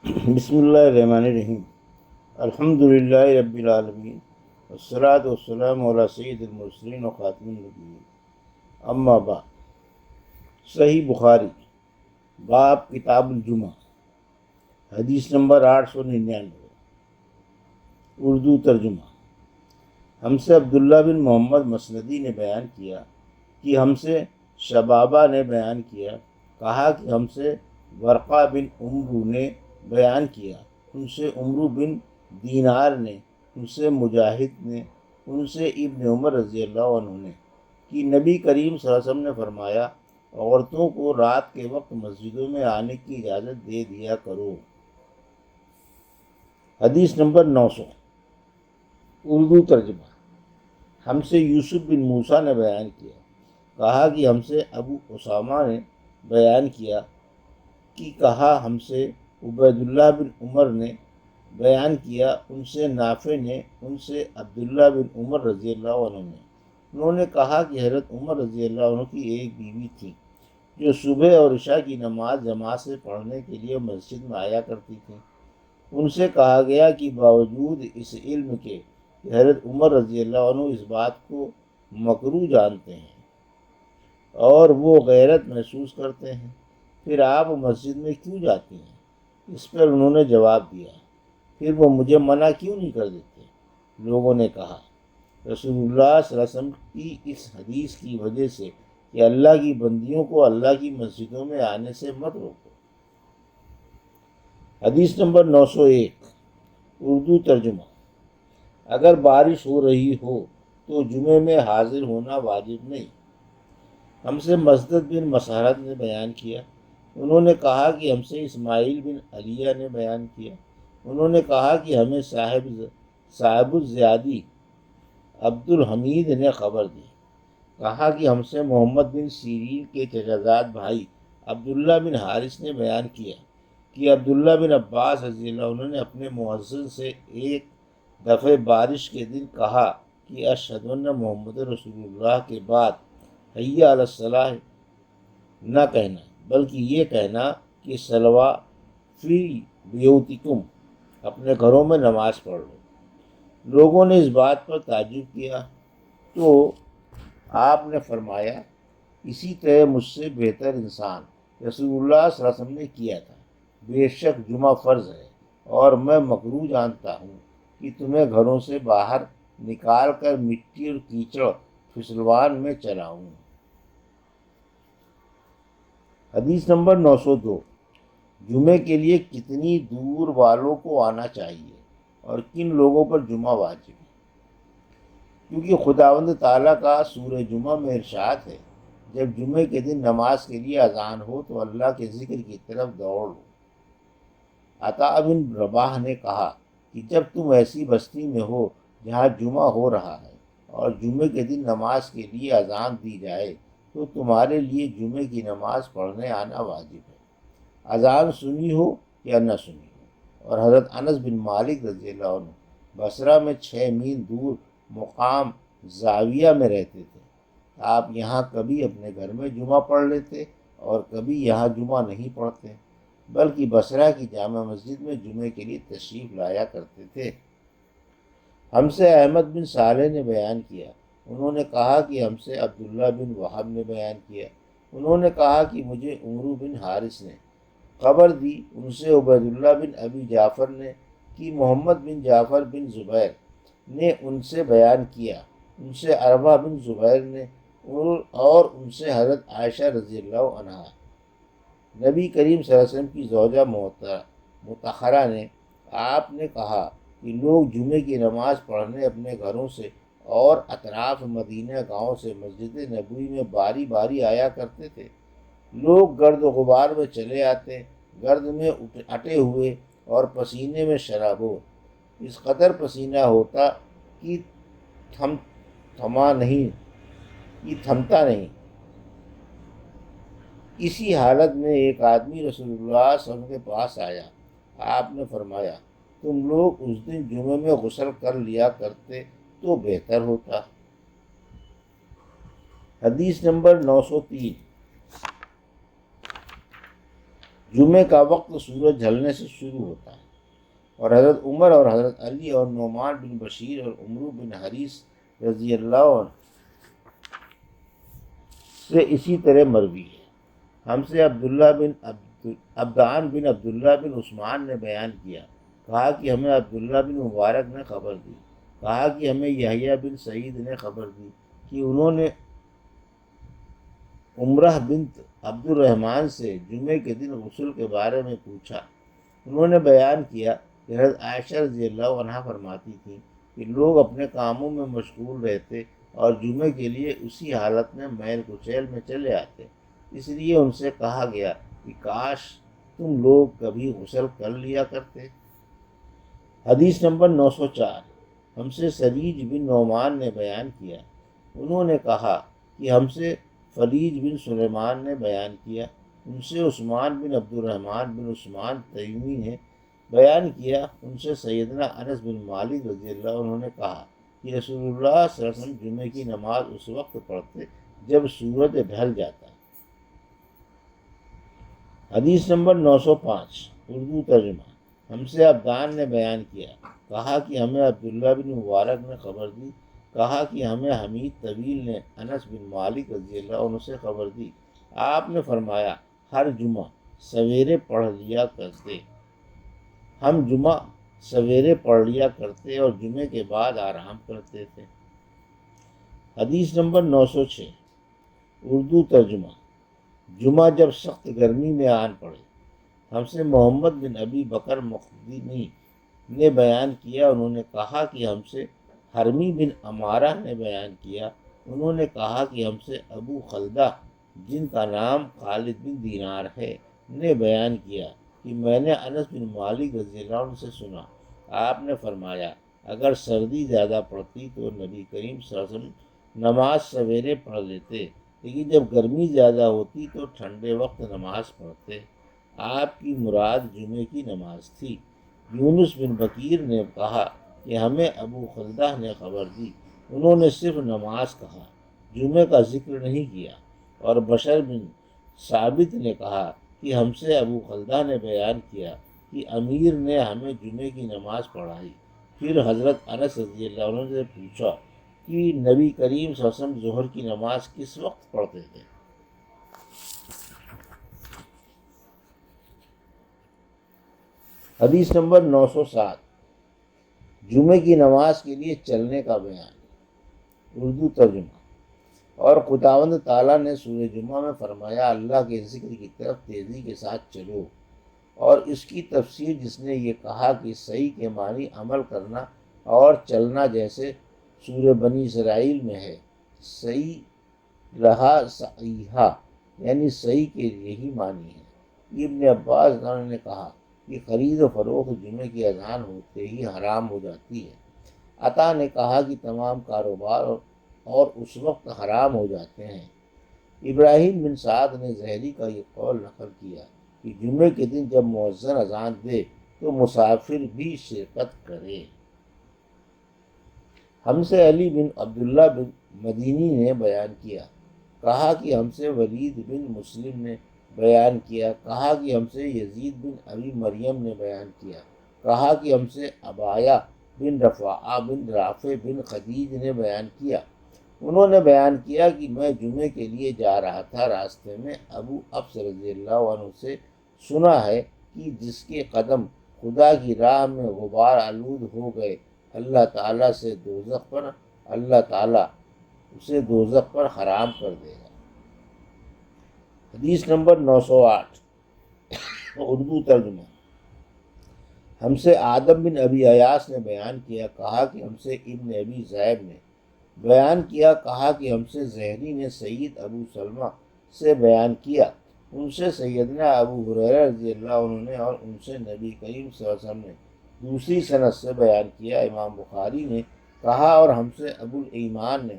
بسم اللہ الرحمن الرحیم۔ الحمد للہ رب العالمین، والصلاة والسلام علی سید المرسلین و خاتم النبیین، اما بعد۔ صحیح بخاری، باب کتاب الجمعہ، حدیث نمبر 899، اردو ترجمہ۔ ہم سے عبداللہ بن محمد مسندی نے بیان کیا کہ ہم سے شبابہ نے بیان کیا، کہا کہ ہم سے ورقہ بن عمرو نے بیان کیا، ان سے عمرو بن دینار نے، ان سے مجاہد نے، ان سے ابن عمر رضی اللہ عنہ نے کہ نبی کریم صلی اللہ علیہ وسلم نے فرمایا، عورتوں کو رات کے وقت مسجدوں میں آنے کی اجازت دے دیا کرو۔ حدیث نمبر 900، اردو ترجمہ۔ ہم سے یوسف بن موسیٰ نے بیان کیا، کہا کہ ہم سے ابو اسامہ نے بیان کیا کہ کہا ہم سے عبید اللہ بن عمر نے بیان کیا، ان سے نافع نے، ان سے عبداللہ بن عمر رضی اللہ عنہ نے، انہوں نے کہا کہ حضرت عمر رضی اللہ عنہ کی ایک بیوی تھی جو صبح اور عشاء کی نماز جماعت سے پڑھنے کے لیے مسجد میں آیا کرتی تھی۔ ان سے کہا گیا کہ باوجود اس علم کے کہ حضرت عمر رضی اللہ عنہ اس بات کو مکروہ جانتے ہیں اور وہ غیرت محسوس کرتے ہیں، پھر آپ مسجد میں کیوں جاتی ہیں؟ اس پر انہوں نے جواب دیا، پھر وہ مجھے منع کیوں نہیں کر دیتے؟ لوگوں نے کہا، رسول اللہ صلی اللہ علیہ وسلم کی اس حدیث کی وجہ سے کہ اللہ کی بندیوں کو اللہ کی مسجدوں میں آنے سے مت روکو۔ حدیث نمبر 901، اردو ترجمہ۔ اگر بارش ہو رہی ہو تو جمعے میں حاضر ہونا واجب نہیں۔ ہم سے مسدد بن مسہرت نے بیان کیا، انہوں نے کہا کہ ہم سے اسماعیل بن علیہ نے بیان کیا، انہوں نے کہا کہ ہمیں صاحب الزیادی عبد الحمید نے خبر دی، کہا کہ ہم سے محمد بن سیرین کے چچازاد بھائی عبداللہ بن حارث نے بیان کیا کہ عبداللہ بن عباس رضی اللہ عنہ نے اپنے مؤذن سے ایک دفعہ بارش کے دن کہا کہ اشہد ان محمد رسول اللہ کے بعد حی علی الصلاۃ نہ کہنا، بلکہ یہ کہنا کہ صلوا فی بیوتکم، اپنے گھروں میں نماز پڑھ لو۔ لوگوں نے اس بات پر تعجب کیا تو آپ نے فرمایا، اسی طرح مجھ سے بہتر انسان رسول اللہ صلی اللہ علیہ وسلم نے کیا تھا۔ بے شک جمعہ فرض ہے اور میں مکروہ جانتا ہوں کہ تمہیں گھروں سے باہر نکال کر مٹی اور کیچڑ پھسلوان میں چلاؤں۔ حدیث نمبر 902، جمعے کے لیے کتنی دور والوں کو آنا چاہیے اور کن لوگوں پر جمعہ واجب ہے؟ کیونکہ خداوند تعالیٰ کا سورہ جمعہ میں ارشاد ہے، جب جمعے کے دن نماز کے لیے اذان ہو تو اللہ کے ذکر کی طرف دوڑ لو۔ عطا بن رباح نے کہا کہ جب تم ایسی بستی میں ہو جہاں جمعہ ہو رہا ہے اور جمعے کے دن نماز کے لیے اذان دی جائے تو تمہارے لیے جمعے کی نماز پڑھنے آنا واجب ہے، اذان سنی ہو یا نہ سنی ہو۔ اور حضرت انس بن مالک رضی اللہ عنہ بصرہ میں 6 میل دور مقام زاویہ میں رہتے تھے، آپ یہاں کبھی اپنے گھر میں جمعہ پڑھ لیتے اور کبھی یہاں جمعہ نہیں پڑھتے، بلکہ بصرہ کی جامع مسجد میں جمعے کے لیے تشریف لایا کرتے تھے۔ ہم سے احمد بن صالح نے بیان کیا، انہوں نے کہا کہ ہم سے عبداللہ بن وہب نے بیان کیا، انہوں نے کہا کہ مجھے عمرو بن حارث نے خبر دی، ان سے عبید اللہ بن ابی جعفر نے کہ محمد بن جعفر بن زبیر نے ان سے بیان کیا، ان سے عروہ بن زبیر نے، اور ان سے حضرت عائشہ رضی اللہ عنہا۔ نبی کریم صلی اللہ علیہ وسلم کی زوجہ مطہرہ نے، آپ نے کہا کہ لوگ جمعے کی نماز پڑھنے اپنے گھروں سے اور اطراف مدینہ گاؤں سے مسجد نبوی میں باری باری آیا کرتے تھے۔ لوگ گرد و غبار میں چلے آتے، گرد میں اٹے ہوئے اور پسینے میں شرابور، اس قدر پسینہ ہوتا کہ تھمتا نہیں۔ اسی حالت میں ایک آدمی رسول اللہ صلی اللہ علیہ وسلم کے پاس آیا، آپ نے فرمایا، تم لوگ اس دن جمعے میں غسل کر لیا کرتے تو بہتر ہوتا۔ حدیث نمبر 903، جمعے کا وقت سورج ڈھلنے سے شروع ہوتا ہے، اور حضرت عمر اور حضرت علی اور نعمان بن بشیر اور عمرو بن حریث رضی اللہ عنہ سے اسی طرح مروی ہے۔ ہم سے عبدان بن عبداللہ بن عثمان نے بیان کیا، کہا کہ ہمیں عبداللہ بن مبارک نے خبر دی، کہا کہ ہمیں یحییٰ بن سعید نے خبر دی کہ انہوں نے عمرہ بنت عبد الرحمن سے جمعے کے دن غسل کے بارے میں پوچھا۔ انہوں نے بیان کیا کہ حضرت عائشہ رضی اللہ عنہا فرماتی تھیں کہ لوگ اپنے کاموں میں مشغول رہتے اور جمعے کے لیے اسی حالت میں میل کچیل میں چلے آتے، اس لیے ان سے کہا گیا کہ کاش تم لوگ کبھی غسل کر لیا کرتے۔ حدیث نمبر 904۔ ہم سے سریج بن نعمان نے بیان کیا، انہوں نے کہا کہ ہم سے فلیج بن سلیمان نے بیان کیا، ان سے عثمان بن عبد الرحمن بن عثمان تیمی نے بیان کیا، ان سے سیدنا انس بن مالک رضی اللہ عنہ نے کہا کہ رسول اللہ صلی اللہ علیہ وسلم جمعے کی نماز اس وقت پڑھتے جب سورج ڈھل جاتا۔ حدیث نمبر 905۔ اردو ترجمہ۔ ہم سے عبدان نے بیان کیا، کہا کہ ہمیں عبداللہ بن مبارک نے خبر دی، کہا کہ ہمیں حمید طویل نے انس بن مالک رضی اللہ عنہ سے خبر دی، آپ نے فرمایا ہر جمعہ سویرے پڑھ لیا کرتے، ہم جمعہ سویرے پڑھ لیا کرتے اور جمعے کے بعد آرام کرتے تھے۔ حدیث نمبر 906۔ اردو ترجمہ۔ جمعہ جب سخت گرمی میں آن پڑے، ہم سے محمد بن ابی بکر مقدمی نے بیان کیا، انہوں نے کہا کہ ہم سے حرمی بن عمارہ نے بیان کیا، انہوں نے کہا کہ ہم سے ابو خلدہ جن کا نام خالد بن دینار ہے نے بیان کیا کہ میں نے انس بن مالک رضی اللہ عنہ سے سنا، آپ نے فرمایا اگر سردی زیادہ پڑتی تو نبی کریم صلی اللہ علیہ وسلم نماز سویرے پڑھ لیتے، لیکن جب گرمی زیادہ ہوتی تو ٹھنڈے وقت نماز پڑھتے۔ آپ کی مراد جمعے کی نماز تھی۔ یونس بن بکیر نے کہا کہ ہمیں ابو خلدہ نے خبر دی، انہوں نے صرف نماز کہا، جمعے کا ذکر نہیں کیا۔ اور بشر بن ثابت نے کہا کہ ہم سے ابو خلدہ نے بیان کیا کہ امیر نے ہمیں جمعے کی نماز پڑھائی۔ پھر حضرت انس رضی اللہ عنہ سے پوچھا کہ نبی کریم صلی اللہ علیہ وسلم ظہر کی نماز کس وقت پڑھتے تھے؟ حدیث نمبر 907۔ جمعے کی نماز کے لیے چلنے کا بیان۔ اردو ترجمہ۔ اور خداوند تعالیٰ نے سورہ جمعہ میں فرمایا اللہ کے ذکر کی طرف تیزی کے ساتھ چلو، اور اس کی تفسیر جس نے یہ کہا کہ صحیح کے معنی عمل کرنا اور چلنا جیسے سورہ بنی اسرائیل میں ہے، صحیح رہا صحیحہ یعنی صحیح کے یہی معنی ہے۔ ابن عباس نے کہا کہ خرید و فروخت جمعے کی اذان ہوتے ہی حرام ہو جاتی ہے۔ عطا نے کہا کہ تمام کاروبار اور اس وقت حرام ہو جاتے ہیں۔ ابراہیم بن سعد نے زہری کا یہ قول نقل کیا کہ جمعے کے دن جب مؤذن اذان دے تو مسافر بھی شرکت کرے۔ ہم سے علی بن عبداللہ بن مدینی نے بیان کیا، کہا کہ ہم سے ولید بن مسلم نے بیان کیا، کہا کہ ہم سے یزید بن ابی مریم نے بیان کیا، کہا کہ ہم سے عبایہ بن رفاعہ بن رافع بن خدیج نے بیان کیا، انہوں نے بیان کیا کہ میں جمعے کے لیے جا رہا تھا، راستے میں ابو افس رضی اللہ عنہ سے سنا ہے کہ جس کے قدم خدا کی راہ میں غبار آلود ہو گئے اللہ تعالیٰ سے اسے دوزخ پر حرام کر دے گا۔ حدیث نمبر 908۔ اردو ترجمہ۔ ہم سے آدم بن ابی ایاس نے بیان کیا، کہا کہ ہم سے ابن ابی ذئب نے بیان کیا، کہا کہ ہم سے زہری نے سید ابو سلمہ سے بیان کیا، ان سے سیدنا ابو ہریرہ رضی اللہ عنہ نے، اور ان سے نبی کریم صلی اللہ علیہ وسلم نے دوسری سند سے بیان کیا۔ امام بخاری نے کہا اور ہم سے ابو الایمان نے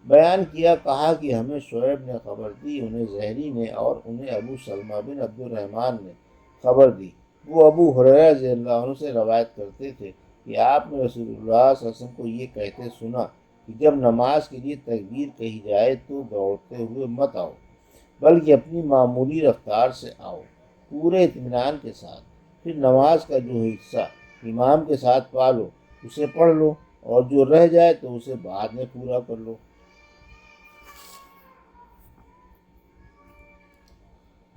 بیان کیا، کہا کہ ہمیں شعیب نے خبر دی، انہیں زہری نے اور انہیں ابو سلمہ بن عبد الرحمن نے خبر دی۔ وہ ابو ہریرہ رضی اللہ عنہ سے روایت کرتے تھے کہ آپ نے رسول اللہ صلی اللہ علیہ وسلم کو یہ کہتے سنا کہ جب نماز کے لیے تکبیر کہی جائے تو دوڑتے ہوئے مت آؤ، بلکہ اپنی معمولی رفتار سے آؤ، پورے اطمینان کے ساتھ۔ پھر نماز کا جو حصہ امام کے ساتھ پا لو اسے پڑھ لو، اور جو رہ جائے تو اسے بعد میں پورا کر لو۔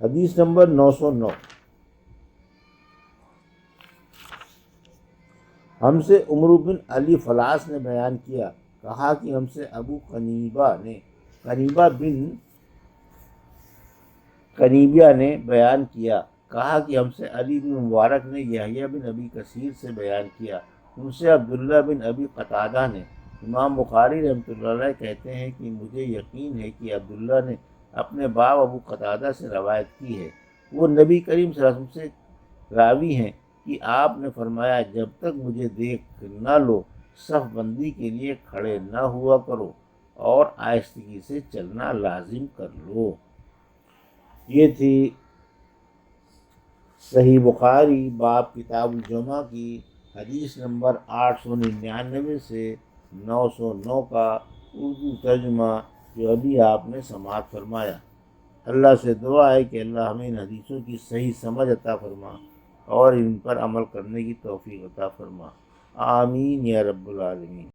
حدیث نمبر 909۔ ہم سے عمرو بن علی فلاس نے بیان کیا، کہا کہ ہم سے ابو قنیبیہ نے بیان کیا، کہا کہ ہم سے علی بن مبارک نے یحییٰ بن ابی کثیر سے بیان کیا، ان سے عبداللہ بن ابی قتادہ نے۔ امام بخاری رحمۃ اللہ علیہ کہتے ہیں کہ مجھے یقین ہے کہ عبداللہ نے اپنے باپ ابو قتادہ سے روایت کی ہے، وہ نبی کریم صلی اللہ علیہ وسلم سے راوی ہیں کہ آپ نے فرمایا، جب تک مجھے دیکھ نہ لو صف بندی کے لیے کھڑے نہ ہوا کرو اور آہستگی سے چلنا لازم کر لو۔ یہ تھی صحیح بخاری باب کتاب الجمعہ کی حدیث نمبر 899 سے 909 کا اردو ترجمہ جو ابھی آپ نے سماعت فرمایا۔ اللہ سے دعا ہے کہ اللہ ہمیں ان حدیثوں کی صحیح سمجھ عطا فرما اور ان پر عمل کرنے کی توفیق عطا فرما۔ آمین یا رب العالمین۔